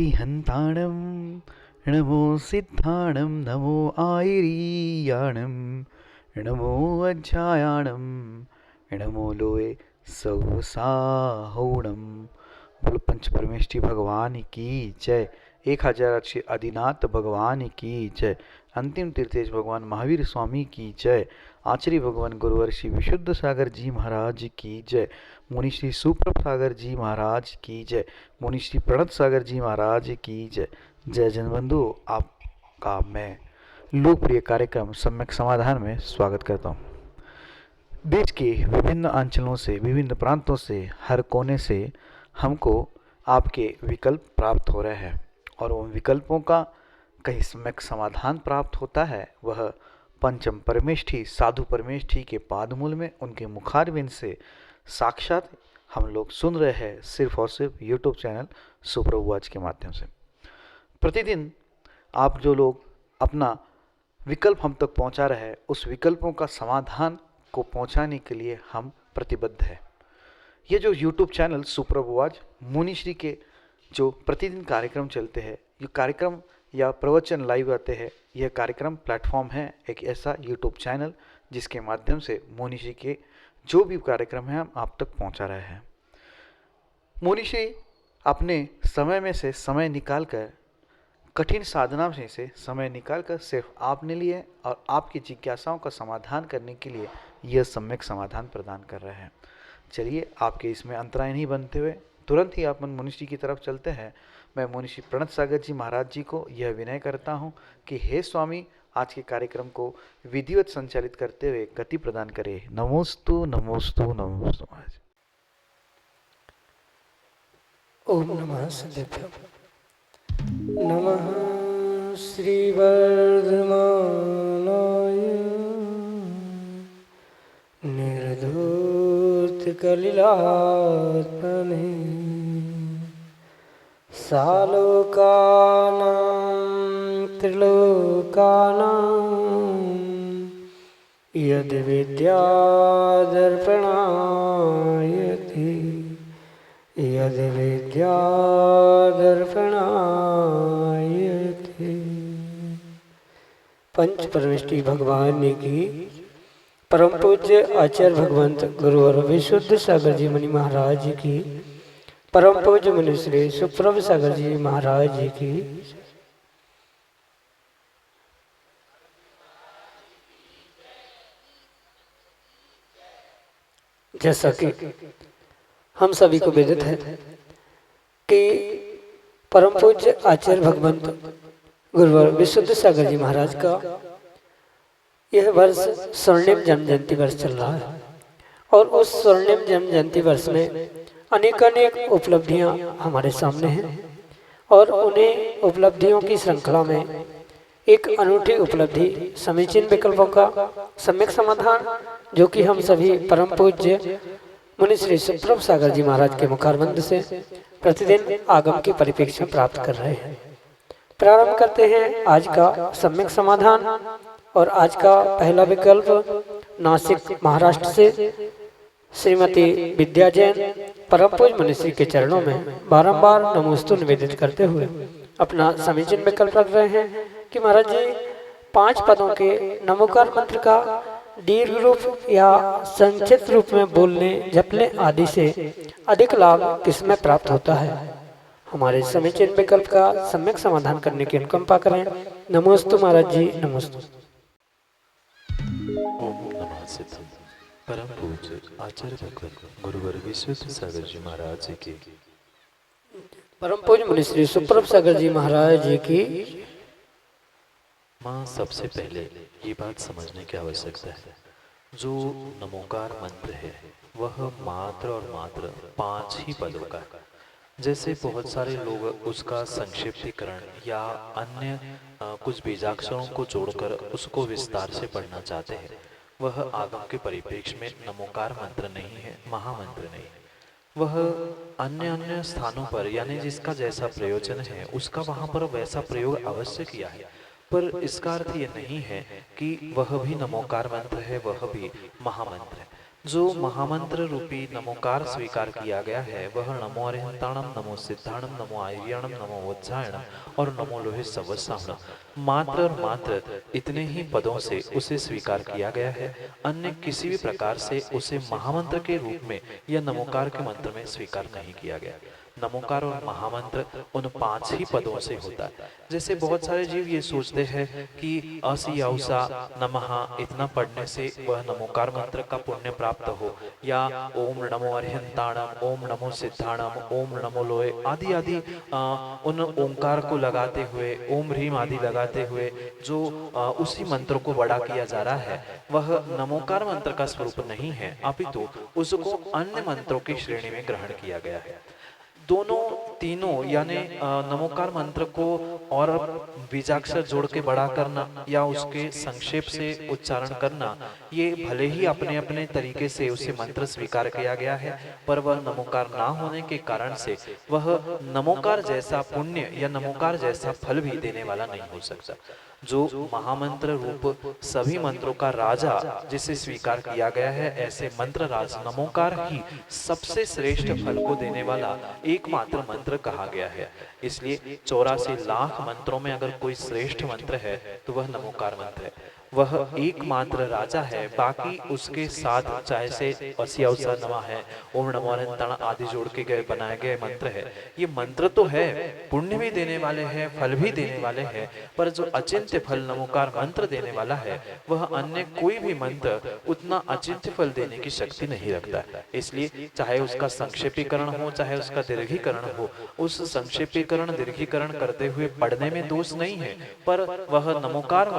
अरिहन्ताणं नमो सिद्धाणं नमो आयरीयाणं नमो अज्जायाणं नमो लोए सौसाहोणम। बोलो पंच परमेष्ठी भगवान की जय। 1008 आदिनाथ भगवान की जय। अंतिम तीर्थेश भगवान महावीर स्वामी की जय। आचार्य भगवान गुरुवर श्री विशुद्ध सागर जी महाराज की जय। मुनि श्री सुप्रभ सागर जी महाराज की जय। मुनि श्री प्रणत सागर जी महाराज की जय। जय जनबंधु, आपका मैं लोकप्रिय कार्यक्रम सम्यक समाधान में स्वागत करता हूँ। देश के विभिन्न अंचलों से, विभिन्न प्रांतों से, हर कोने से हमको आपके विकल्प प्राप्त हो रहे हैं और उन विकल्पों का कहीं सम्यक समाधान प्राप्त होता है। वह पंचम परमेष्ठी साधु परमेष्ठी के पादमूल में उनके मुखारविंद से साक्षात हम लोग सुन रहे हैं, सिर्फ और सिर्फ यूट्यूब चैनल सुप्रभुवाच के माध्यम से। प्रतिदिन आप जो लोग अपना विकल्प हम तक पहुंचा रहे हैं, उस विकल्पों का समाधान को पहुंचाने के लिए हम प्रतिबद्ध हैं। ये जो यूट्यूब चैनल सुप्रभुवाच मुनिश्री के जो प्रतिदिन कार्यक्रम चलते हैं, ये कार्यक्रम या प्रवचन लाइव आते हैं, यह कार्यक्रम प्लेटफॉर्म है एक ऐसा यूट्यूब चैनल जिसके माध्यम से मुनिश्री के जो भी कार्यक्रम है हम आप तक पहुंचा रहे हैं। मुनिश्री अपने समय में से समय निकाल कर, कठिन साधना में से समय निकालकर सिर्फ आपने लिए और आपकी जिज्ञासाओं का समाधान करने के लिए यह सम्यक समाधान प्रदान कर रहे हैं। चलिए, आपके इसमें अंतराय नहीं बनते हुए तुरंत ही आप मुनिश्री की तरफ चलते हैं। मैं मुनिश्री प्रणत सागर जी महाराज जी को यह विनय करता हूँ कि हे स्वामी, आज के कार्यक्रम को विधिवत संचालित करते हुए गति प्रदान करें। नमोस्तु नमोस्तु नमोस्तु महाराज। ओम नमः सिद्धेभ्यो। नमः श्रीवर्धमानाय निर्धूतकलिलात्मने सालोकानां त्रिलोकानां यद्विद्यादर्पणायति यद्विद्यादर्पणायति। पंच परमेष्ठी भगवान की परम पूज्य आचार्य भगवंत गुरुवर विशुद्ध सागर जी मुनि महाराज की, परम पूज्य मुनि श्री सुप्रभ सागर जी महाराज की, जैसा कि हम सभी को विदित है कि परम पूज्य आचार्य भगवंत गुरुवर विशुद्ध सागर जी महाराज का यह वर्ष स्वर्णिम जन्म जयंती वर्ष चल रहा है और उस स्वर्णिम जन्म जयंती वर्ष में अनेक उपलब्धियां हमारे सामने हैं और उन्हें उपलब्धियों की श्रृंखला में एक अनूठी उपलब्धि समीचीन विकल्पों का सम्यक समाधान, जो कि हम सभी परम पूज्य मुनि श्री सुप्रभ सागर जी महाराज के मुखारबंद से प्रतिदिन आगम के परिप्रेक्ष्य में प्राप्त कर रहे हैं। प्रारंभ करते हैं आज का सम्यक समाधान। और आज का पहला विकल्प नासिक महाराष्ट्र से श्रीमती विद्या जैन परम पूज्य मुनिश्री के चरणों में बारंबार नमोस्तु निवेदित करते हुए अपना समीचीन विकल्प रख रहे हैं कि महाराज जी 5 पदों के नमोकार मंत्र का दीर्घ रूप या संक्षिप्त रूप में बोलने, जपने आदि से अधिक लाभ किसमें प्राप्त होता है। हमारे समीचीन विकल्प का सम्यक समाधान करने की अनुकंपा करें। नमोस्तु महाराज जी, नमोस्तु। ओम नमः सिद्धम। परम पूज्य आचार्य भगवत गुरुवर विशुद्ध सागर जी महाराज जी की, परम पूज्य मुनि श्री सुप्रभ सागर जी महाराज जी की। माँ, सबसे पहले ये बात समझने की आवश्यकता है, जो नमोकार मंत्र है वह मात्र और मात्र 5 ही पदों का है। जैसे बहुत सारे लोग उसका संक्षिप्तीकरण या अन्य कुछ बीजाक्षरों को जोड़कर उसको विस्तार से पढ़ना चाहते हैं। वह आगम के परिप्रेक्ष्य में नमोकार मंत्र नहीं है, महामंत्र नहीं है। वह अन्य स्थानों पर, यानी जिसका जैसा प्रयोजन है उसका वहाँ पर वैसा प्रयोग अवश्य किया है, पर इसका अर्थ ये नहीं है कि वह भी नमोकार मंत्र है, वह भी महामंत्र है। जो महामंत्र रूपी नमोकार स्वीकार किया गया है वह नमो अरिहंताणम, नमो सिद्धाणम, नमो आर्याणम, नमो वज्रायणम और नमो लोहे सवसाहणम मात्र और मात्र इतने ही पदों से उसे स्वीकार किया गया है। अन्य किसी भी प्रकार से उसे महामंत्र के रूप में या नमोकार के मंत्र में स्वीकार नहीं किया गया। नमोकार और महामंत्र उन 5 ही पदों से होता है। जैसे बहुत सारे जीव ये सोचते हैं कि असी औसा नमः इतना पढ़ने से वह नमोकार मंत्र का पुण्य प्राप्त हो, या ओम नमो अरिहंताणम, ओम नमो सिद्धाणम, ओम नमो लोहे आदि आदि उन ओंकार को लगाते हुए, ओम ह्रीम आदि लगाते हुए जो उसी मंत्र को बड़ा किया जा रहा है वह नमोकार मंत्र का स्वरूप नहीं है, अपितु उसको अन्य मंत्रों की श्रेणी में ग्रहण किया गया है। दोनों तीनों यानी नमोकार मंत्र को और बीजाक्षर जोड़ के बड़ा करना या उसके संक्षेप से उच्चारण करना, ये भले ही अपने अपने तरीके से उसे मंत्र स्वीकार किया गया है, पर वह नमोकार ना होने के कारण से वह नमोकार जैसा पुण्य या नमोकार जैसा फल भी देने वाला नहीं हो सकता। जो महामंत्र रूप सभी मंत्रों का राजा जिसे स्वीकार किया गया है, ऐसे मंत्र राज नमोकार ही सबसे श्रेष्ठ फल को देने वाला एकमात्र मंत्र कहा गया है। इसलिए 84 लाख मंत्रों में अगर कोई श्रेष्ठ मंत्र है तो वह नमोकार मंत्र है। वह एकमात्र राजा है। बाकी उसके साथ चाहे से असी अवसर नमा है, ओम नमो अरिहंताण आदि जोड़ के गए बनाए गए मंत्र है। ये मंत्र तो है, पुण्य भी देने वाले हैं, फल भी देने वाले हैं, पर जो अचिंत्य फल नमोकार मंत्र देने वाला है वह अन्य कोई भी मंत्र उतना अचिंत्य फल देने की शक्ति नहीं रखता। इसलिए चाहे उसका संक्षेपीकरण हो चाहे उसका दीर्घीकरण हो, उस संक्षेपीकरण दीर्घीकरण करते हुए पढ़ने में दोष नहीं है, पर वह नमोकार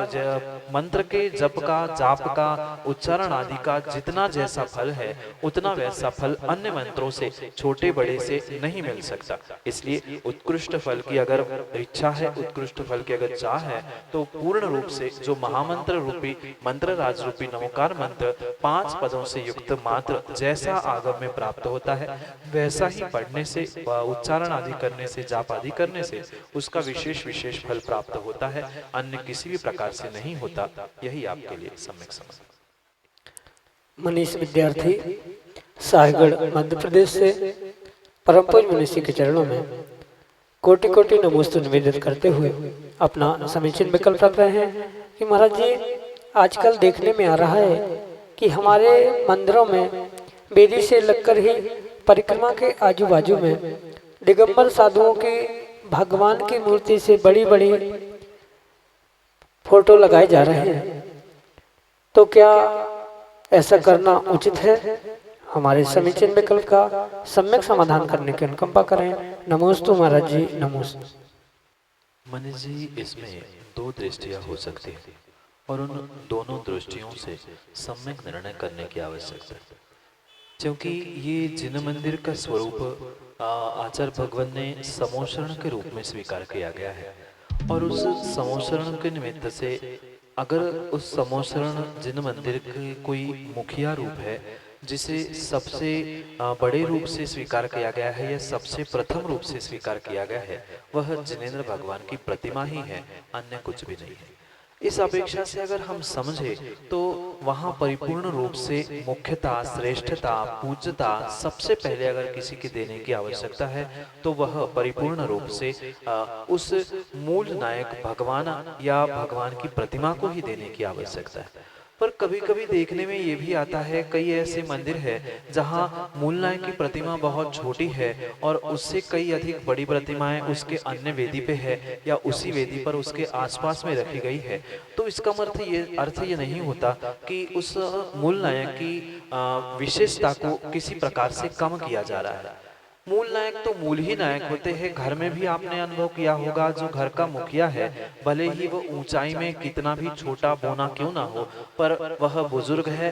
मंत्र के जप का, जाप का, उच्चारण आदि का जितना जैसा फल है उतना वैसा फल अन्य मंत्रों से छोटे बड़े से नहीं मिल सकता। इसलिए उत्कृष्ट फल की अगर इच्छा है, उत्कृष्ट फल की अगर चाह है, तो पूर्ण रूप से जो महामंत्र रूपी मंत्र राज रूपी नमोकार मंत्र 5 पदों से युक्त मात्र जैसा आगम में प्राप्त होता है, वैसा ही पढ़ने से, उच्चारण आदि करने से, जाप आदि करने से उसका विशेष विशेष फल प्राप्त होता है, अन्य किसी भी प्रकार से नहीं होता। यही आपके लिए सम्यक समझ। मनीष विद्यार्थी साहेगढ़ मध्य प्रदेश से परम पूज्य मनीषी के चरणों में कोटि कोटि नमोस्तु निवेदित करते हुए अपना समीचीन विकल्प रख रहे हैं कि महाराज जी, आजकल देखने में आ रहा है कि हमारे मंदिरों में वेदी से लगकर ही परिक्रमा के आजू बाजू में दिगंबर साधुओं की भगवान की मूर्ति से बड़ी बड़ी फोटो लगाए जा रहे हैं, तो क्या ऐसा करना उचित है? हमारे समीचीन विकल्प का सम्यक समाधान करने की अनुकंपा करें। नमोस्तु महाराज जी, नमोस्तु। मनीष जी, इसमें 2 दृष्टियां हो सकती है और उन दोनों दृष्टियों से सम्यक निर्णय करने की आवश्यकता है, क्योंकि ये जिन मंदिर का स्वरूप आचार्य भगवान ने समोशरण के रूप में स्वीकार किया गया है, और उस समोशरण के निमित्त से अगर उस समोशरण जिन मंदिर के कोई मुखिया रूप है जिसे सबसे बड़े रूप से स्वीकार किया गया है या सबसे प्रथम रूप से स्वीकार किया गया है, वह जिनेंद्र भगवान की प्रतिमा ही है, अन्य कुछ भी नहीं है। इस अपेक्षा से अगर हम समझे तो वहाँ परिपूर्ण रूप से मुख्यता, श्रेष्ठता, पूज्यता सबसे पहले अगर किसी की देने की आवश्यकता है तो वह परिपूर्ण रूप से उस मूल नायक भगवान या भगवान की प्रतिमा को ही देने की आवश्यकता है। पर कभी कभी देखने में ये भी आता है, कई ऐसे मंदिर है जहाँ मूल नायक की प्रतिमा बहुत छोटी है और उससे कई अधिक बड़ी प्रतिमाएं उसके अन्य वेदी पे है या उसी वेदी पर उसके आसपास में रखी गई है। तो इसका अर्थ ये नहीं होता कि उस मूल नायक की विशेषता को किसी प्रकार से कम किया जा रहा है। मूल नायक तो मूल ही नायक होते हैं। घर में भी आपने अनुभव किया होगा, जो घर का मुखिया है भले ही वो ऊंचाई में कितना भी छोटा बोना क्यों ना हो, पर वह बुजुर्ग है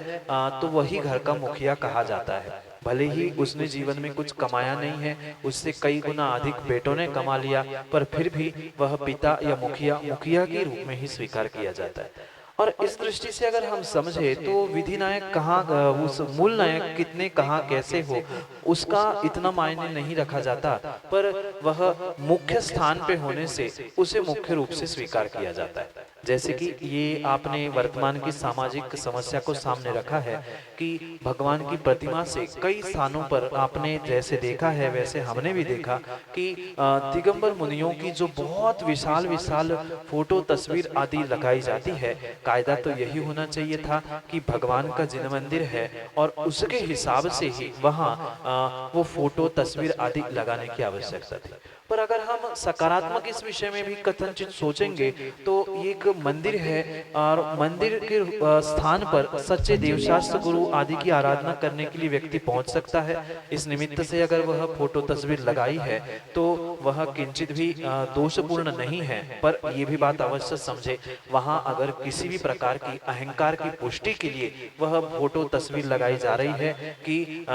तो वही घर का मुखिया कहा जाता है। भले ही उसने जीवन में कुछ कमाया नहीं है, उससे कई गुना अधिक बेटों ने कमा लिया, पर फिर भी वह पिता या मुखिया के रूप में ही स्वीकार किया जाता है। और इस दृष्टि से अगर हम समझे तो विधि नायक कहाँ, उस मूल नायक कितने कहाँ कैसे हो उसका इतना मायने नहीं रखा जाता, पर वह मुख्य स्थान पे होने से उसे मुख्य रूप से स्वीकार किया जाता है। जैसे कि ये आपने वर्तमान की सामाजिक समस्या को सामने रखा है कि भगवान की प्रतिमा से कई स्थानों पर आपने जैसे देखा है वैसे हमने भी देखा कि दिगंबर मुनियों की जो बहुत विशाल विशाल फोटो तस्वीर आदि लगाई जाती है। कायदा तो यही होना चाहिए था कि भगवान का जिन मंदिर है और उसके हिसाब से ही वहाँ वो फोटो तस्वीर आदि लगाने की आवश्यकता थी। पर अगर हम सकारात्मक इस विषय में भी कथनचित सोचेंगे तो ये एक मंदिर है और मंदिर के स्थान पर सच्चे देवशास्त्र गुरु आदि की आराधना करने के लिए व्यक्ति पहुंच सकता है। इस निमित्त से अगर वह फोटो तस्वीर लगाई है तो वह किंचित भी दोषपूर्ण नहीं है। पर यह भी बात अवश्य समझे, वहां अगर किसी भी प्रकार की अहंकार की पुष्टि के लिए वह फोटो तस्वीर लगाई जा रही है कि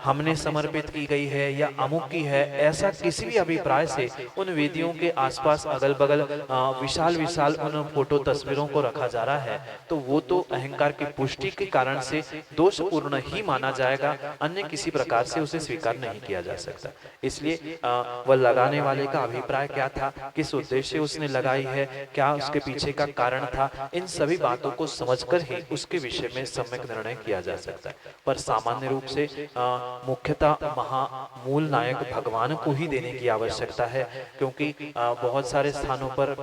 हमने समर्पित की गई है या अमुक की है, ऐसा किसी भी अभिप्राय से उन वेदियों के आसपास अगल बगल विशाल विशाल उन फोटो तस्वीरों को रखा जा रहा है, तो वो तो अहंकार की पुष्टि के कारण से दोषपूर्ण ही माना जाएगा, अन्य किसी प्रकार से उसे स्वीकार नहीं किया जा सकता। इसलिए वह लगाने वाले का अभिप्राय क्या था, किस उद्देश्य उसने लगाई है, क्या उसके पीछे का कारण था, इन सभी बातों को समझकर ही उसके विषय में सम्यक निर्णय किया जा सकता है। पर सामान्य रूप से मुख्यतः मूल नायक भगवान को ही देने की आवश्यकता है, क्योंकि बहुत सारे स्थानों पर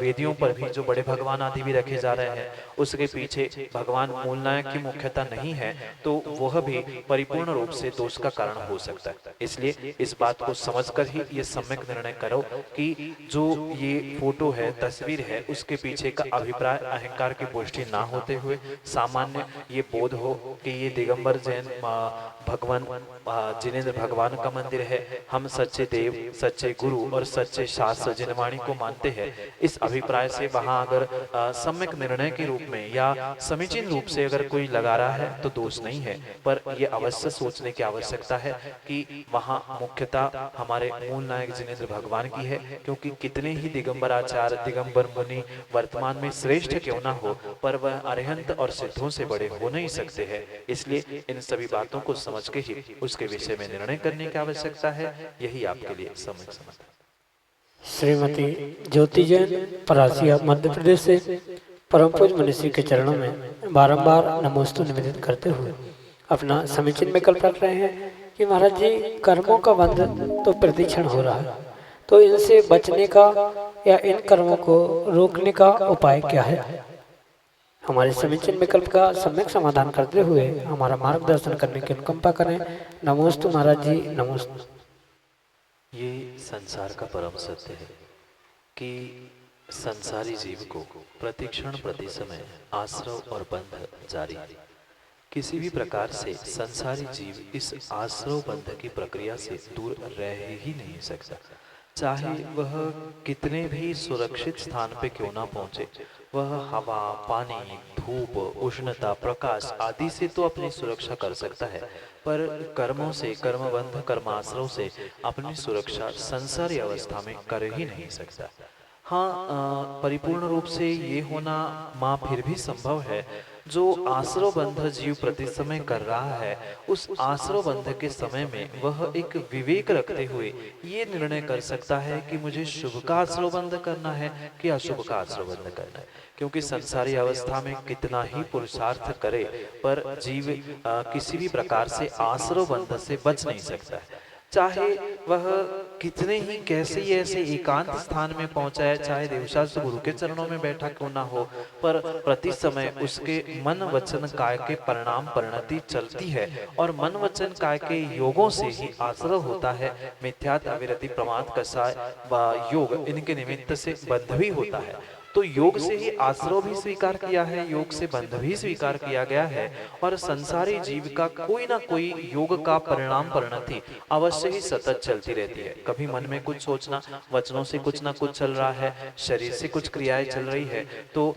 वेदियों पर भी जो बड़े भगवान आदि भी रखे जा रहे हैं उसके पीछे भगवान मूल नायक की मुख्यता नहीं है, तो वह भी परिपूर्ण रूप से दोष का कारण हो सकता है। इसलिए इस बात को समझकर ही ये सम्यक निर्णय करो कि जो ये फोटो है, तस्वीर है, उसके पीछे का अभिप्राय अहंकार की पुष्टि ना होते हुए सामान्य ये बोध हो कि ये दिगंबर जैन भगवान जिनेंद्र भगवान का मंदिर है, हम सच्चे देव, सच्चे गुरु और सच्चे शास्त्र जिनवाणी को मानते हैं। इस अभिप्राय से वहां अगर सम्यक निर्णय के रूप में या समीचीन रूप से अगर कोई लगा रहा है तो दोष नहीं है, पर यह अवश्य सोचने की आवश्यकता है कि वहां मुख्यतः हमारे मूल नायक जिनेंद्र भगवान की है, क्योंकि कितने ही दिगंबर आचार्य, दिगंबर मुनि वर्तमान में श्रेष्ठ क्यों ना हो, पर वह अरिहंत और सिद्धों से बड़े हो नहीं सकते हैं। इसलिए इन सभी बातों को समझ के ही उसके विषय में निर्णय करने की आवश्यकता है। यही आपके लिए सम्यक समाधान। श्रीमती ज्योति जैन परासिया मध्य प्रदेश से परम पूज्य मनीषी के चरणों में बारंबार नमोस्तु निवेदित करते हुए अपना समीचीन विकल्प रख रहे हैं कि महाराज जी, कर्मों का बंधन तो प्रतिक्षण हो रहा है, तो इनसे बचने का या इन कर्मों को रोकने का उपाय क्या है। हमारे समीचीन विकल्प का सम्यक समाधान करते हुए हमारा मार्गदर्शन करने की अनुकंपा करें। नमोस्तु महाराज जी, नमोस्तु। ये संसार का परम सत्य है कि संसारी जीव को प्रतिक्षण प्रति समय आश्रव और बंध जारी है। किसी भी प्रकार से संसारी जीव इस आश्रव बंध की प्रक्रिया से दूर रह ही नहीं सकता, चाहे वह कितने भी सुरक्षित स्थान पे क्यों ना पहुंचे। वह हवा, पानी, धूप, उष्णता, प्रकाश आदि से तो अपनी सुरक्षा कर सकता है, पर कर्मों से, कर्मबंध कर्माश्रव से अपनी सुरक्षा संसारी अवस्था में कर ही नहीं सकता। हाँ, परिपूर्ण रूप से ये होना माँ फिर भी संभव है। जो आश्रव बंध जीव प्रति समय कर रहा है, उस आश्रव बंध के समय में वह एक विवेक रखते हुए ये निर्णय कर सकता है कि मुझे शुभ का आश्रव बंध करना है कि अशुभ का आश्रव बंध करना है। क्योंकि संसारी अवस्था में कितना ही पुरुषार्थ करे, पर जीव किसी भी प्रकार से आश्रव बंध से बच नहीं सकता है। चाहे वह कितने ही कैसे ही ऐसे एकांत स्थान में पहुंचा है, चाहे देवशास्त्र गुरु के चरणों में बैठा क्यों ना हो, पर प्रति समय उसके मन वचन काय के परिणाम परिणति चलती है, और मन वचन काय के योगों से ही आश्रव होता है। मिथ्यात्व, अविरति, प्रमाद, कषाय व योग, इनके निमित्त से बंध भी होता है। तो योग से ही आश्रव भी स्वीकार किया है, योग से बंध भी स्वीकार किया गया है, और संसारी जीव का कोई ना कोई योग का परिणाम परिणति अवश्य ही सतत चलती रहती है। कभी मन में कुछ सोचना, वचनों से कुछ ना कुछ चल रहा है, शरीर से कुछ क्रियाएं चल रही है, तो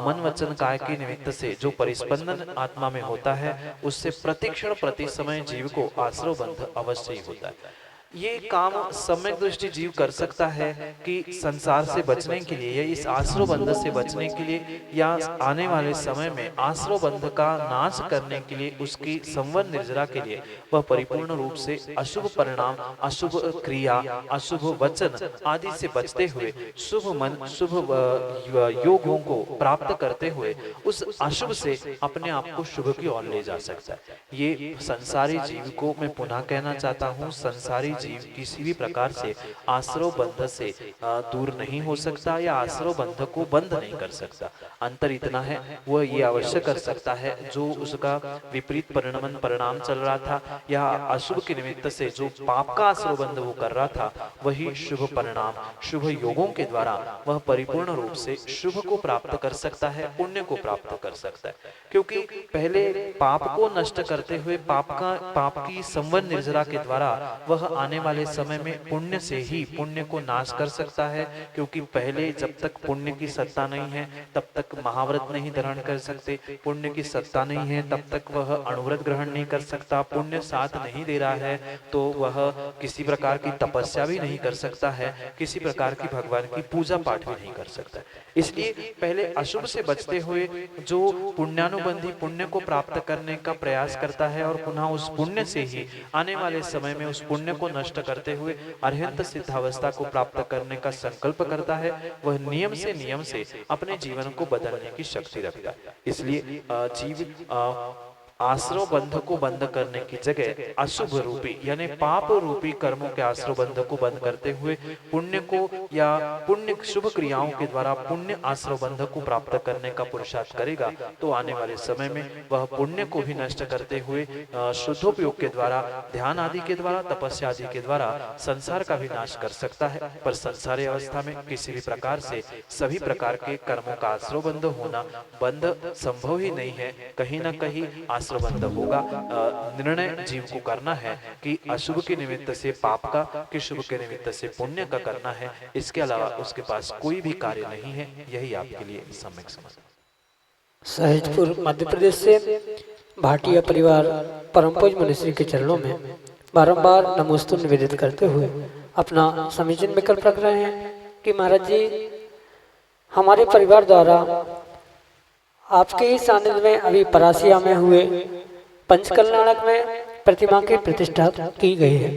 मन वचन काय के निमित्त से जो परिस्पंदन आत्मा में होता है, उससे प्रतिक्षण प्रति समय जीव को आश्रव बंध अवश्य ही होता है। ये काम सम्यक दृष्टि जीव कर सकता है कि संसार से बचने के लिए या इस आश्रव बंध से बचने के लिए या आने वाले समय में आश्रव बंध का नाश करने के लिए, उसकी संवर निर्जरा के लिए वह परिपूर्ण रूप से अशुभ परिणाम, अशुभ क्रिया, अशुभ वचन आदि से बचते हुए शुभ मन, शुभ योगों को प्राप्त करते हुए उस अशुभ से अपने आप को शुभ की ओर ले जा सकता है। ये संसारी जीव को मैं पुनः कहना चाहता हूँ, संसारी जीव किसी भी प्रकार से आश्रव बंध से दूर नहीं हो सकता या आश्रव बंध को बंद नहीं कर सकता। अंतर इतना है, वह ये अवश्य कर सकता है जो उसका विपरीत परिणाम चल रहा था या अशुभ के निमित्त से जो पाप का आश्रव बंध वो कर रहा था, वही शुभ परिणाम, शुभ योगों के द्वारा वह परिपूर्ण रूप से शुभ को प्राप्त कर सकता है, पुण्य को प्राप्त कर सकता है। क्योंकि पहले पाप को नष्ट करते हुए पाप की संवर निर्जरा के द्वारा वह आने वाले समय में पुण्य से ही पुण्य को नाश कर सकता है। क्योंकि पहले जब तक पुण्य की सत्ता नहीं है तब तक महाव्रत नहीं धारण कर सकते, पुण्य की सत्ता नहीं है तब तक वह अणुव्रत ग्रहण नहीं कर सकता, पुण्य साथ नहीं दे रहा है तो वह किसी प्रकार की तपस्या भी नहीं कर सकता है, किसी प्रकार की भगवान की पूजा पाठ भी नहीं कर सकता। इसलिए पहले अशुभ से बचते हुए जो पुण्यानुबंधी पुण्य को प्राप्त करने का प्रयास करता है और पुनः उस पुण्य से ही आने वाले समय में उस पुण्य को नष्ट करते हुए अरहंत सिद्धावस्था को प्राप्त करने का संकल्प करता है, वह नियम से अपने जीवन को बदलने की शक्ति रखता है। इसलिए जीव आश्रव बंध को बंद करने की जगह अशुभ रूपी यानी पाप रूपी कर्मों के आश्रव बंध को बंद करते हुए पुण्य को या पुण्य शुभ क्रियाओं के द्वारा पुण्य आश्रव बंध को प्राप्त करने का पुरुषार्थ करेगा तो आने वाले समय में वह पुण्य को भी नष्ट करते हुए शुद्धोपयोग के द्वारा, ध्यान आदि के द्वारा, तपस्या आदि के द्वारा संसार का भी नाश कर सकता है। पर संसारी अवस्था में किसी भी प्रकार से सभी प्रकार के कर्मों का आश्रव बंध होना बंध संभव ही नहीं है। कहीं न कहीं बंध होगा। निर्णय जीव को करना है कि अशुभ के निमित्त से पाप का, कि शुभ के निमित्त से पुण्य का करना है। इसके अलावा उसके पास कोई भी कार्य नहीं है। यही आपके लिए सम्यक समझ। सहजपुर मध्य प्रदेश से भाटिया परिवार परम पूज्य मुनिश्री के चरणों में बारंबार नमोस्तु निवेदित करते हुए अपना समीचीन विकल्प रख रहे हैं कि महाराज जी, हमारे परिवार द्वारा आपके ही सानिध्य में अभी परासिया में हुए पंचकल्याणक में प्रतिमा की प्रतिष्ठा की गई है,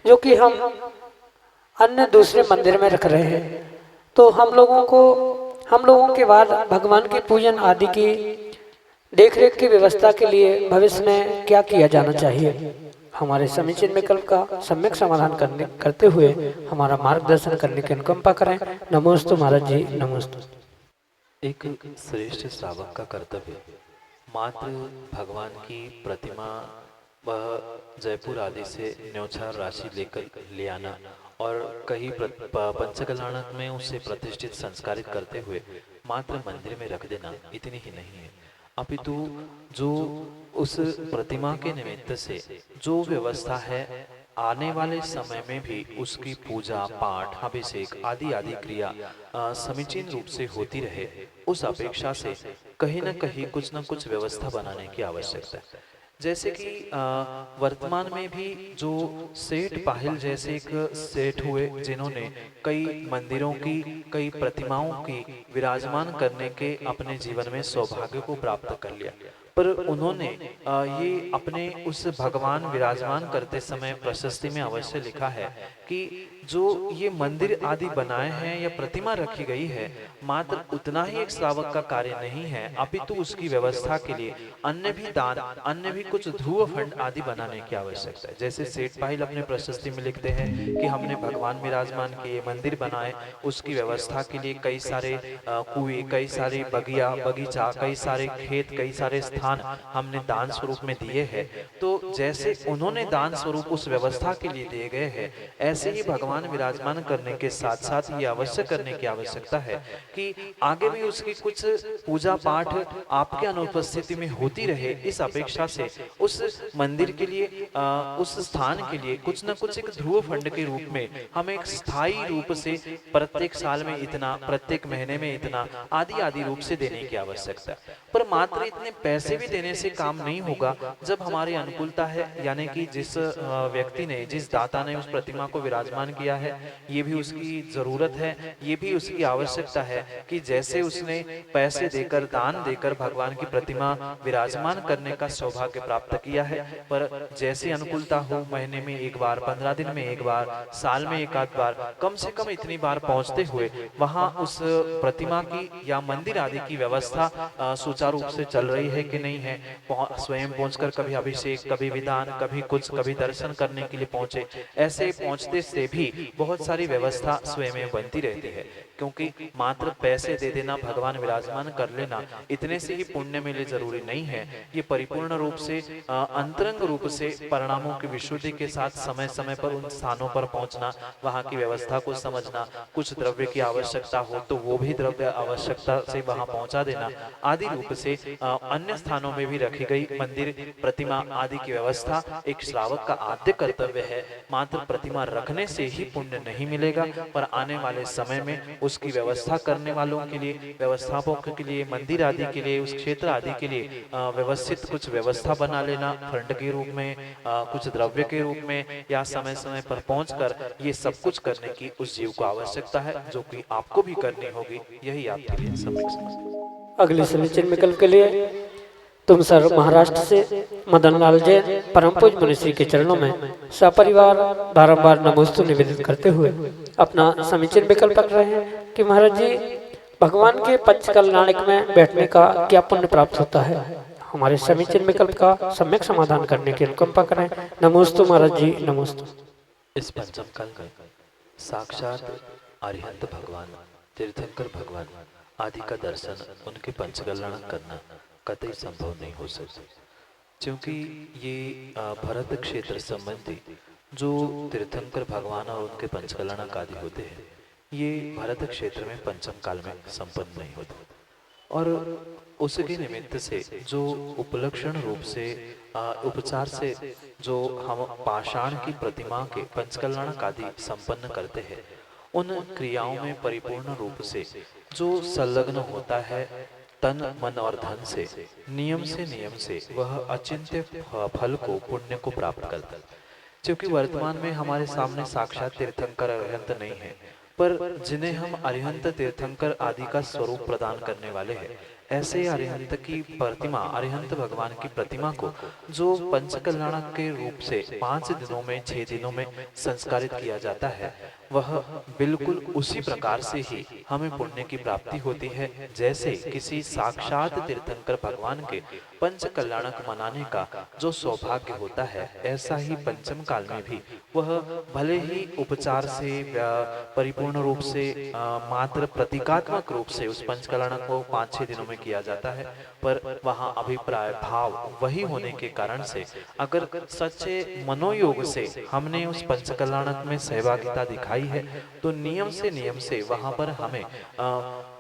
जो कि हम अन्य दूसरे मंदिर में रख रहे हैं। तो हम लोगों के बाद भगवान के पूजन आदि की देखरेख की व्यवस्था के लिए भविष्य में क्या किया जाना चाहिए, हमारे समीचीन विकल्प का सम्यक समाधान करते हुए हमारा मार्गदर्शन करने की अनुकंपा करें। नमोस्तु महाराज जी, नमोस्तु। एक श्रेष्ठ श्रावक का कर्तव्य मात्र भगवान की प्रतिमा वह जयपुर आदि से न्योछावर राशि लेकर ले आना और कहीं पंचकल्याणक में उसे प्रतिष्ठित संस्कारित करते हुए मात्र मंदिर में रख देना इतनी ही नहीं है, अपितु जो उस प्रतिमा के निमित्त से जो व्यवस्था है आने वाले समय में भी उसकी पूजा पाठ अभिषेक आदि आदि क्रिया समीचीन रूप से होती रहे, उस अपेक्षा से कहीं न कहीं कुछ न कुछ व्यवस्था बनाने की आवश्यकता है। जैसे कि वर्तमान में भी जो सेठ पाहिल जैसे एक सेठ हुए जिन्होंने कई मंदिरों की, कई प्रतिमाओं की विराजमान करने के अपने जीवन में सौभाग्य को प्राप्त कर लिया, पर उन्होंने ये अपने उस भगवान विराजमान करते समय प्रशस्ति में अवश्य लिखा है कि जो ये मंदिर आदि बनाए हैं या प्रतिमा रखी गई है मात्र उतना ही एक श्रावक का कार्य नहीं है, अपितु उसकी व्यवस्था के लिए अन्य भी दान, अन्य भी कुछ ध्रुव फंड आदि बनाने की आवश्यकता है। जैसे सेठ पाहिल अपने प्रशस्ति में लिखते हैं कि हमने भगवान विराजमान के ये मंदिर बनाए, उसकी व्यवस्था के लिए कई सारे कुएं, कई सारे बगीचा, कई सारे खेत, कई सारे स्थान हमने दान स्वरूप में दिए हैं। तो जैसे उन्होंने दान स्वरूप उस व्यवस्था के लिए दिए गए हैं, ऐसे ही भगवान विराजमान करने के साथ साथ ये अवश्य करने की आवश्यकता है कि आगे भी उसकी कुछ पूजा पाठ आपके अनुपस्थिति में होती रहे। इस अपेक्षा से उस मंदिर के लिए, उस स्थान के लिए कुछ न कुछ एक ध्रुव फंड के रूप में हमें एक स्थायी रूप से प्रत्येक साल में इतना, प्रत्येक महीने में इतना आदि आदि रूप से देने की आवश्यकता है। पर मात्र इतने पैसे भी देने से काम नहीं होगा। जब हमारी अनुकूलता है, यानी कि जिस व्यक्ति ने, जिस दाता ने उस प्रतिमा को विराजमान किया है, ये भी उसकी जरूरत है, ये भी उसकी आवश्यकता है कि जैसे उसने पैसे देकर, दान देकर भगवान की प्रतिमा विराजमान करने का सौभाग्य प्राप्त किया है, पर जैसी अनुकूलता हो, महीने में एक बार, 15 दिन में एक बार, साल में एक आध बार, कम से कम इतनी बार पहुंचते हुए वहां उस प्रतिमा की या मंदिर आदि की व्यवस्था सुचारू रूप से चल रही है कि नहीं है। स्वयं पहुंचकर कभी अभिषेक, कभी विधान, कभी कुछ, कभी दर्शन करने के लिए पहुंचे, ऐसे पहुंचते से भी बहुत सारी व्यवस्था स्वयं में बनती रहती है, क्योंकि मात्र पैसे दे देना, भगवान विराजमान कर लेना, इतने से ही पुण्य मिले जरूरी नहीं है। ये परिपूर्ण रूप से अंतरंग रूप से परिणामों की विशुद्धि के साथ समय समय पर उन स्थानों पर पहुंचना, वहां की व्यवस्था को समझना, कुछ द्रव्य की आवश्यकता हो तो वो भी द्रव्य आवश्यकता से वहां पहुंचा देना, आदि रूप से अन्य स्थानों में भी रखी गई मंदिर, प्रतिमा आदि की व्यवस्था एक श्रावक का आद्य कर्तव्य है। मात्र प्रतिमा रखने से ही पुण्य नहीं मिलेगा, पर आने वाले समय में उसकी व्यवस्था करने वालों के लिए, व्यवस्थापकों के लिए, मंदिर आदि के लिए, उस क्षेत्र आदि के लिए व्यवस्थित कुछ व्यवस्था बना लेना, फंड के रूप में, कुछ द्रव्य के रूप में, या समय समय पर पहुंचकर ये सब कुछ करने की उस जीव को आवश्यकता है, जो कि आपको भी करनी होगी। यही आपके लिए समय। अगले समीचीन विकल्प के लिए तुम सर महाराष्ट्र से मदन लाल जैन परम पूज मुनिश्री के चरणों में सपरिवार बारंबार नमोस्तु निवेदित करते हुए अपना समीचीन विकल्प रख रहे हैं कि महाराज जी, भगवान के पंच कल्याणक में बैठने का क्या पुण्य प्राप्त होता है। हमारे समीचीन विकल्प का सम्यक समाधान करने की अनुकंपा करें। नमोस्तु महाराज जी, नमोस्तु। इस पंचम काल में साक्षात अरिहंत भगवान, तीर्थंकर भगवान आदि का दर्शन, उनके पंचकल्याण करना कतई संभव नहीं हो सकता, क्योंकि ये भरत क्षेत्र संबंधी जो तीर्थंकर भगवान और उनके पंचकल्याणक आदि होते हैं, ये भरत क्षेत्र में पंचम काल में संपन्न नहीं होते, और उसके निमित्त से जो उपलक्षण रूप से उपचार से जो हम पाषाण की प्रतिमा के पंचकल्याणक आदि संपन्न करते हैं, उन क्रियाओं में परिपूर्ण रूप से जो संलग्न होता है तन मन और धन से, नियम से वह अचिंत्य फल को, पुण्य को प्राप्त करता है। क्योंकि वर्तमान में हमारे सामने साक्षात तीर्थंकर अरिहंत नहीं है, पर जिन्हें हम अरिहंत तीर्थंकर आदि का स्वरूप प्रदान करने वाले हैं, ऐसे अरिहंत की प्रतिमा, अरिहंत भगवान की प्रतिमा को जो पंचकल्याणक के रूप से 5 दिनों में, 6 दिनों में संस्कारित किया जाता है, वह बिल्कुल उसी प्रकार से ही हमें पुण्य की प्राप्ति होती है, जैसे किसी साक्षात तीर्थंकर भगवान के पंच कल्याणक मनाने का जो सौभाग्य होता है, ऐसा ही पंचम काल में भी वह भले ही उपचार से, परिपूर्ण रूप से, मात्र प्रतीकात्मक रूप से उस पंच कल्याणक को 5-6 दिनों में किया जाता है, पर वहाँ अभिप्राय भाव वही होने के कारण से अगर सच्चे मनोयोग से हमने उस पंच कल्याणक में सहभागिता दिखाई है, तो नियम से वहां पर हमें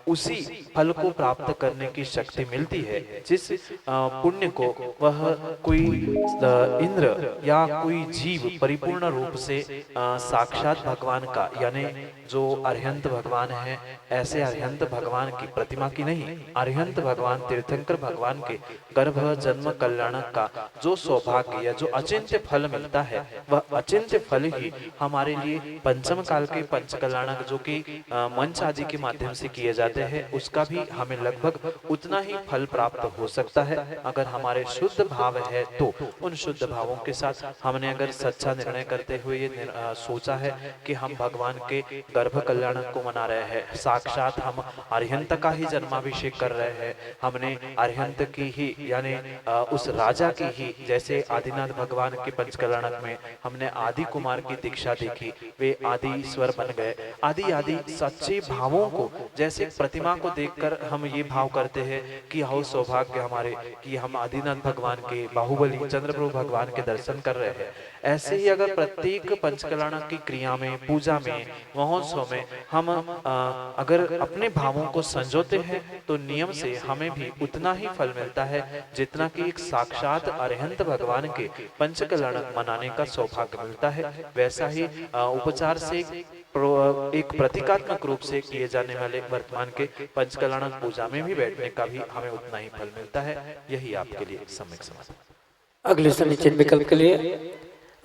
उसी फल को प्राप्त करने की शक्ति मिलती है, जिस पुण्य को वह कोई इंद्र या कोई जीव परिपूर्ण रूप से साक्षात भगवान का, यानी जो अरिहंत भगवान है, ऐसे अरिहंत भगवान की प्रतिमा की नहीं, अरिहंत भगवान तीर्थंकर भगवान के गर्भ जन्म कल्याणक का जो सौभाग्य या जो अचिंत्य फल मिलता है, वह अचिंत्य फल ही हमारे लिए पंचम काल के पंच कल्याणक जो कि मंच आदि के माध्यम से किए जाते हैं, उसका भी हमें लगभग उतना ही फल प्राप्त हो सकता है, अगर हमारे शुद्ध भाव है तो। उन शुद्ध भावों के साथ हमने अगर सच्चा निर्णय करते हुए ये सोचा है कि हम भगवान के गर्भ कल्याणक को मना रहे हैं, साक्षात हम अरिहंत का ही जन्माभिषेक कर रहे हैं, हमने अरिहंत की ही, यानी उस राजा की ही, जैसे आदिनाथ भगवान के पंच कल्याणक में हमने आदि कुमार की दीक्षा देखी, वे आदि ईश्वर बन गए, आदि आदि सच्चे भावों को, जैसे प्रतिमा को देखकर हम ये भाव करते हैं कि आओ सौभाग्य हमारे कि हम आदिनाथ भगवान के, बाहुबली चंद्रप्रभु भगवान के दर्शन कर रहे हैं, ऐसे ही अगर प्रत्येक पंचकल्याणक की क्रिया में, पूजा में, महोत्सव में हम अगर अपने भावों को संजोते हैं, तो नियम से हमें भी उतना ही फल मिलता है जितना कि एक साक्षात अरिहंत भगवान के पंचकल्याणक मनाने का सौभाग्य मिलता है। वैसा ही उपचार से एक प्रतीकात्मक रूप से किए जाने वाले वर्तमान के पंचकल्याणक पूजा में भी बैठने का भी हमें उतना ही फल मिलता है। यही आपके लिए सम्यक समाधान। अगले समीचीन विकल्प के लिए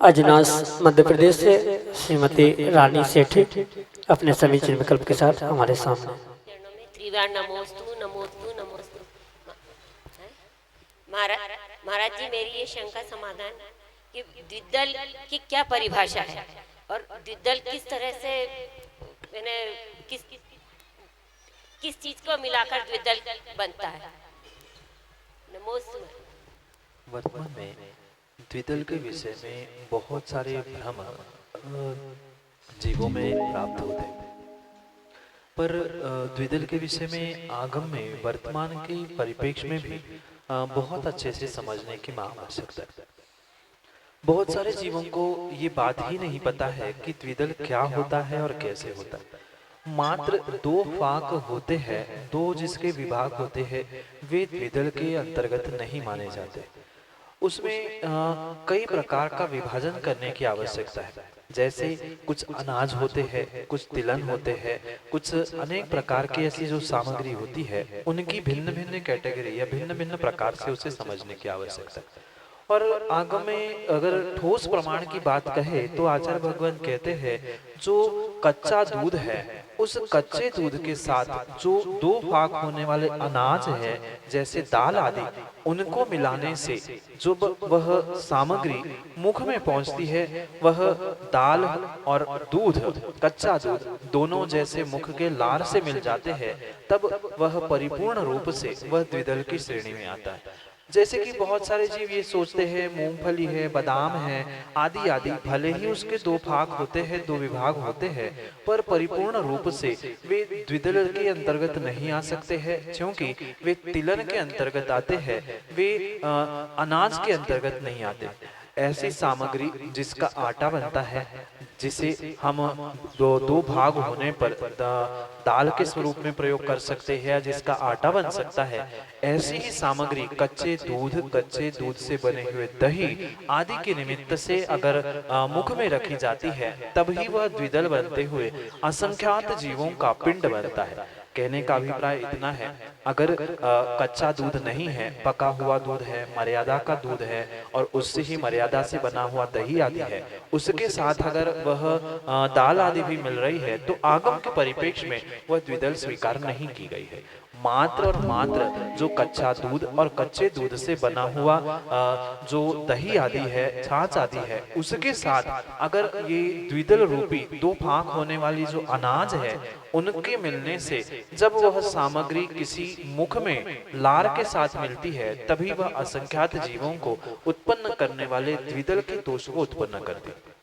अजनास मध्य प्रदेश से श्रीमती रानी सेठी अपने समीचीन विकल्प के साथ हमारे सामने। चरणों में त्रिवार नमोस्तु नमोस्तु नमोस्तु। महाराज जी, मेरी ये शंका समाधान कि द्विदल की क्या परिभाषा है और द्विदल किस तरह से मैंने किस चीज को मिलाकर द्विदल बनता है। नमोस्तु। वर्तमान में द्विदल के विषय में बहुत सारे भ्रम जीवों में प्राप्त होते हैं, पर द्विदल के विषय में आगम में वर्तमान के परिप्रेक्ष्य में भी बहुत अच्छे से समझने की आवश्यकता है। बहुत सारे जीवों को ये बात ही नहीं पता है कि द्विदल क्या होता है और कैसे होता है। मात्र दो फाक होते हैं, दो जिसके विभाग होते हैं, वे द्विदल के अंतर्गत नहीं माने जाते। उसमें कई प्रकार का विभाजन करने की आवश्यकता है। जैसे कुछ अनाज होते हैं, कुछ तिलहन होते हैं, कुछ अनेक प्रकार की ऐसी जो सामग्री होती है, उनकी भिन्न भिन्न कैटेगरी या भिन्न भिन्न प्रकार से उसे समझने की आवश्यकता है। और आगम में अगर ठोस प्रमाण की बात कहे तो आचार्य भगवान कहते हैं जो कच्चा दूध है, उस कच्चे दूध के साथ जो दो भाग होने वाले अनाज है जैसे दाल आदि, उनको मिलाने से जो वह सामग्री मुख में पहुंचती है, वह दाल और दूध, कच्चा दूध दोनों जैसे मुख के लार से मिल जाते हैं, तब वह परिपूर्ण रूप से वह द्विदल की श्रेणी में आता है। जैसे कि बहुत सारे जीव ये सोचते हैं मूंगफली है, बादाम है आदि आदि, भले ही उसके दो भाग होते हैं, दो विभाग होते हैं, पर परिपूर्ण रूप से वे द्विदल के अंतर्गत नहीं आ सकते हैं, क्योंकि वे तिलहन के अंतर्गत आते हैं, वे अनाज के अंतर्गत नहीं आते। ऐसी सामग्री जिसका आटा बनता है, जिसे हम दो भाग होने पर दाल के स्वरूप में प्रयोग कर सकते हैं, जिसका आटा बन सकता है, ऐसी ही सामग्री कच्चे दूध से बने हुए दही आदि के निमित्त से अगर मुख में रखी जाती है, तभी वह द्विदल बनते हुए असंख्यात जीवों का पिंड बनता है। कहने का अभिप्राय इतना है, अगर कच्चा दूध नहीं है, पका हुआ दूध है, मर्यादा का दूध है, और उससे ही मर्यादा से बना हुआ दही आदि है, उसके साथ अगर वह दाल आदि भी मिल रही है, तो आगम के परिप्रेक्ष्य में वह द्विदल स्वीकार नहीं की गई है। मात्र और मात्र जो कच्चा दूध और कच्चे दूध से बना हुआ जो दही आदि है, छाछ आदि है, उसके साथ अगर ये द्विदल रूपी दो भाग होने वाली जो अनाज है, उनके मिलने से जब वह सामग्री किसी मुख में लार के साथ मिलती है, तभी वह असंख्यात जीवों को उत्पन्न करने वाले द्विदल के दोष को उत्पन्न करती है।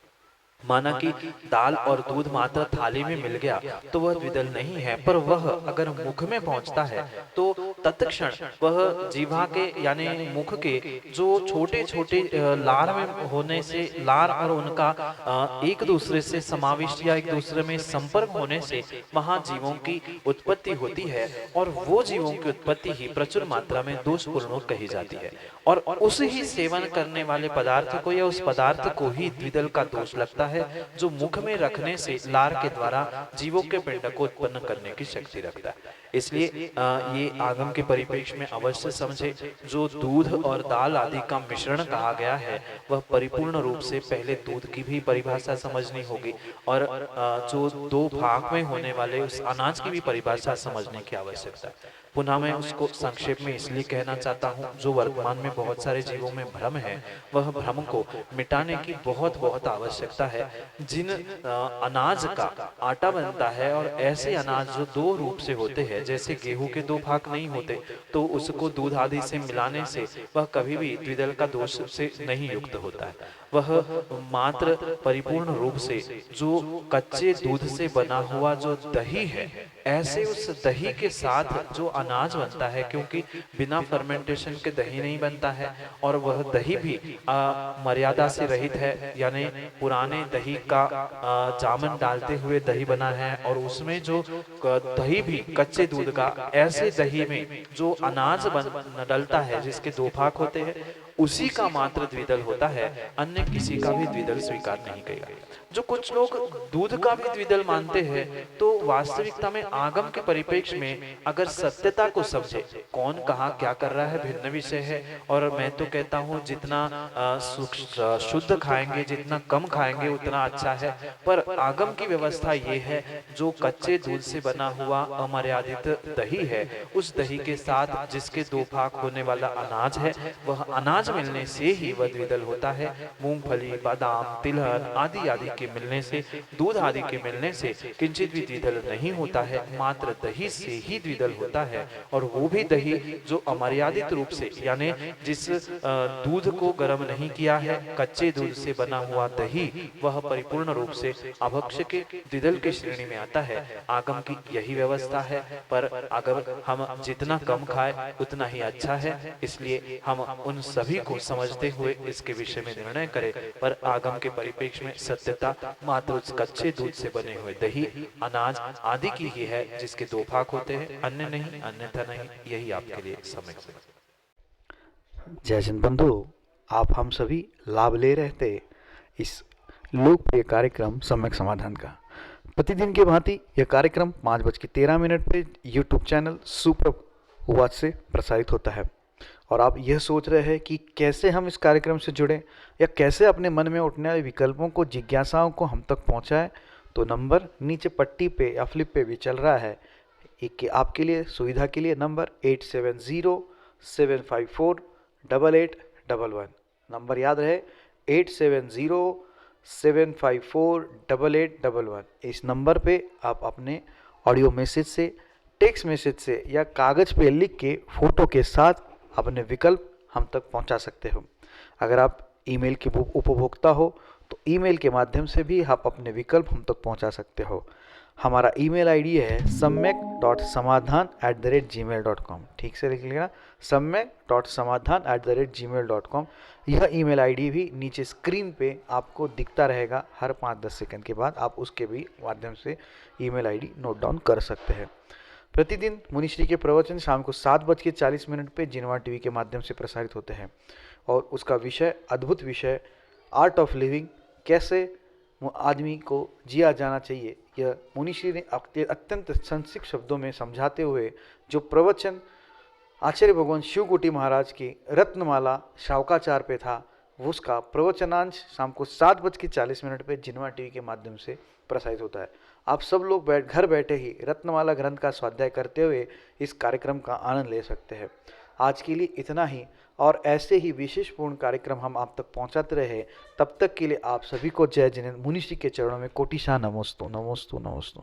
माना कि दाल और दूध मात्र थाली में मिल गया तो वह द्विदल नहीं है, पर वह अगर मुख में पहुंचता है तो तत्क्षण वह जीवा के यानी मुख के जो छोटे छोटे लार में होने से, लार और उनका एक दूसरे से समाविष्ट या एक दूसरे में संपर्क होने से वहां जीवों की उत्पत्ति होती है, और वो जीवों की उत्पत्ति ही प्रचुर मात्रा में दोषपूर्ण कही जाती है, और उस ही सेवन करने वाले पदार्थ को या उस पदार्थ को ही द्विदल का दोष लगता है, जो मुख में रखने से लार के द्वारा जीवों के पिंड को उत्पन्न करने की शक्ति रखता है। इसलिए ये आगम के परिप्रेक्ष्य में अवश्य समझे, जो दूध और दाल आदि का मिश्रण कहा गया है, वह परिपूर्ण रूप से पहले दूध की भी परिभाषा समझनी होगी, और जो दो भाग में होने वाले उस अनाज की भी परिभाषा समझने की आवश्यकता है। पुनः मैं उसको संक्षेप में इसलिए कहना चाहता हूँ, जो वर्तमान में बहुत सारे जीवों में भ्रम है, वह भ्रम को मिटाने की बहुत बहुत आवश्यकता है। जिन अनाज का आटा बनता है, और ऐसे अनाज जो दो रूप से होते हैं, जैसे गेहूं के दो भाग नहीं होते, तो उसको दूध आदि से मिलाने से वह कभी भी द्विदल का दोष से नहीं युक्त होता है। वह मात्र परिपूर्ण रूप से जो कच्चे दूध से बना हुआ जो दही है, ऐसे उस दही के साथ जो अनाज बनता है, क्योंकि बिना फर्मेंटेशन के दही नहीं बनता है, और वह दही भी मर्यादा से रहित है, यानी पुराने दही का जामन डालते हुए दही बना है, और उसमें जो दही भी कच्चे दूध का, ऐसे दही में जो अनाज डलता है जिसके दो भाग होते हैं, उसी का मात्र द्विदल होता है, अन्य किसी का भी द्विदल स्वीकार नहीं करेगा। जो कुछ लोग दूध का भी द्विदल मानते हैं, तो वास्तविकता में आगम के परिप्रेक्ष्य में अगर सत्यता को समझे, कौन कहाँ क्या कर रहा है भिन्न विषय है। और मैं तो कहता हूँ जितना शुद्ध खाएंगे, जितना कम खाएंगे उतना अच्छा है। पर आगम की व्यवस्था ये है, जो कच्चे दूध से बना हुआ अमर्यादित दही है, उस दही के साथ जिसके 2 भाग होने वाला अनाज है, वह अनाज मिलने से ही वह द्विदल होता है। मूंगफली, बादाम, तिलहन आदि आदि के मिलने से, दूध आदि के मिलने से किंचित भी द्विदल नहीं होता है, मात्र दही से ही द्विदल होता है। और वो भी दही जो अमर्यादित रूप से, यानी जिस दूध को गर्म नहीं किया है, कच्चे दूध से बना हुआ दही, वह परिपूर्ण रूप से अभक्ष्य के द्विदल की श्रेणी में आता है। आगम की यही व्यवस्था है। पर अगर हम जितना कम खाए उतना ही अच्छा है, इसलिए हम उन सभी को समझते हुए इसके विषय में निर्णय करें। पर आगम के परिप्रेक्ष्य में सत्यता मात्र उस कच्चे दूध से बने हुए दही, अनाज आदि की ही है, जिसके 2 भाग होते हैं, अन्य नहीं, अन्यथा नहीं। यही आपके लिए समय। जय जन बंधु, आप हम सभी लाभ ले रहे थे इस लोकप्रिय कार्यक्रम सम्यक समाधान का। प्रतिदिन की भांति यह कार्यक्रम 5:13 पे यूट्यूब चैनल सुपर वॉच से प्रसारित होता है। और आप यह सोच रहे हैं कि कैसे हम इस कार्यक्रम से जुड़ें या कैसे अपने मन में उठने वाले विकल्पों को, जिज्ञासाओं को हम तक पहुंचाएं, तो नंबर नीचे पट्टी पे या फ्लिप पे भी चल रहा है। एक आपके लिए सुविधा के लिए नंबर 8707548811। नंबर याद रहे 8707548811। इस नंबर पे आप अपने ऑडियो मैसेज से, टेक्स्ट मैसेज से या कागज़ पे लिख के फ़ोटो के साथ अपने विकल्प हम तक पहुंचा सकते हो। अगर आप ईमेल के उपभोक्ता हो तो ईमेल के माध्यम से भी आप अपने विकल्प हम तक पहुंचा सकते हो। हमारा ईमेल आईडी है samyak.samadhan@gmail.com। ठीक से लिख लेना, samyak.samadhan@gmail.com। यह ईमेल आईडी भी नीचे स्क्रीन पे आपको दिखता रहेगा। हर 5-10 सेकंड के बाद आप उसके भी माध्यम से ईमेल आईडी नोट डाउन कर सकते हैं। प्रतिदिन मुनिश्री के प्रवचन शाम को 7:40 पे जिनवा टीवी के माध्यम से प्रसारित होते हैं। और उसका विषय, अद्भुत विषय, आर्ट ऑफ लिविंग, कैसे आदमी को जिया जाना चाहिए, यह मुनिश्री ने अत्यंत संक्षिप्त शब्दों में समझाते हुए जो प्रवचन आचार्य भगवान शिवकोटि महाराज की रत्नमाला शावकाचार पे था, उसका प्रवचनांश शाम को 7:40 पे जिनवा टीवी के माध्यम से प्रसारित होता है। आप सब लोग घर बैठे ही रत्नमाला ग्रंथ का स्वाध्याय करते हुए इस कार्यक्रम का आनंद ले सकते हैं। आज के लिए इतना ही, और ऐसे ही विशेषपूर्ण कार्यक्रम हम आप तक पहुंचाते रहे। तब तक के लिए आप सभी को जय जिनेंद्र मुनिश्री के चरणों में कोटिशा नमोस्तु नमोस्तु नमोस्तु।